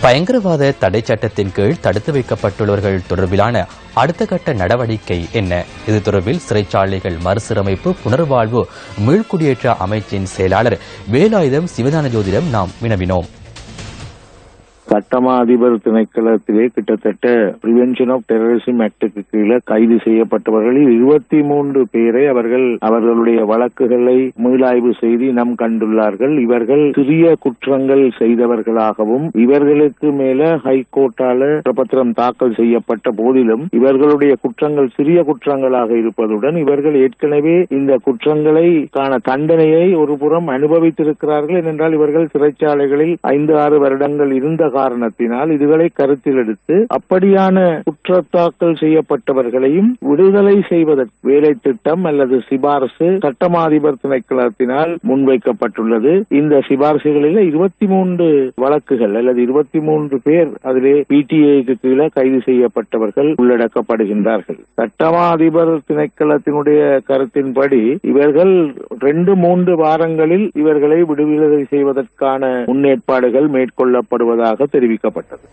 பயங்கரவாத தடை சட்டத்தின் கீழ் தடுத்து வைக்கப்பட்டுள்ளவர்கள் தொடர்பிலான அடுத்த கட்ட நடவடிக்கை என்ன? இது தொடர்பில் சிறைச்சாலைகள் மறுசீரமைப்பு புனர்வாழ்வு மீள்குடியேற்ற அமைச்சின் செயலாளர் வேலாயுதம் சிவதான ஜோதிடம் நாம் வினவினோம். சட்டமா அதிபர் திணைக்களத்திலே கிட்டத்தட்ட பிரிவென்ஷன் ஆஃப் டெரரிசம் ஆக்டுக்கு கீழே கைது செய்யப்பட்டவர்களில் 23 பேரை அவர்களுடைய வழக்குகளை மீளாய்வு செய்து இனம் கண்டுள்ளார்கள். இவர்கள் சிறிய குற்றங்கள் செய்தவர்களாகவும் இவர்களுக்கு மேல ஹைகோர்ட்டால குற்றப்பத்திரம் தாக்கல் செய்யப்பட்ட போதிலும் இவர்களுடைய குற்றங்கள் சிறிய குற்றங்களாக இருப்பதுடன் இவர்கள் ஏற்கனவே இந்த குற்றங்களுக்கான தண்டனையை ஒரு புறம் அனுபவித்திருக்கிறார்கள். ஏனென்றால் இவர்கள் சிறைச்சாலைகளில் 5-6 வருடங்கள் இருந்த காரணத்தினால் இதுகளை கருத்தில் எடுத்து அப்படியான குற்றத்தாக்கல் செய்யப்பட்டவர்களையும் விடுதலை செய்வதற்கு வேலை திட்டம் அல்லது சிபார்சு சட்டமாதிபர் திணைக்களத்தினால் முன்வைக்கப்பட்டுள்ளது. இந்த சிபார்சுகளில் 23 வழக்குகள் அல்லது 23 பேர் அதிலே பிடிஐக்கு கீழே கைது செய்யப்பட்டவர்கள் உள்ளடக்கப்படுகின்றார்கள். சட்டமாதிபர் திணைக்களத்தினுடைய கருத்தின்படி இவர்கள் 2-3 வாரங்களில் இவர்களை விடுதலை செய்வதற்கான முன்னேற்பாடுகள் மேற்கொள்ளப்படுவதாக தெரிவிக்கப்பட்டது.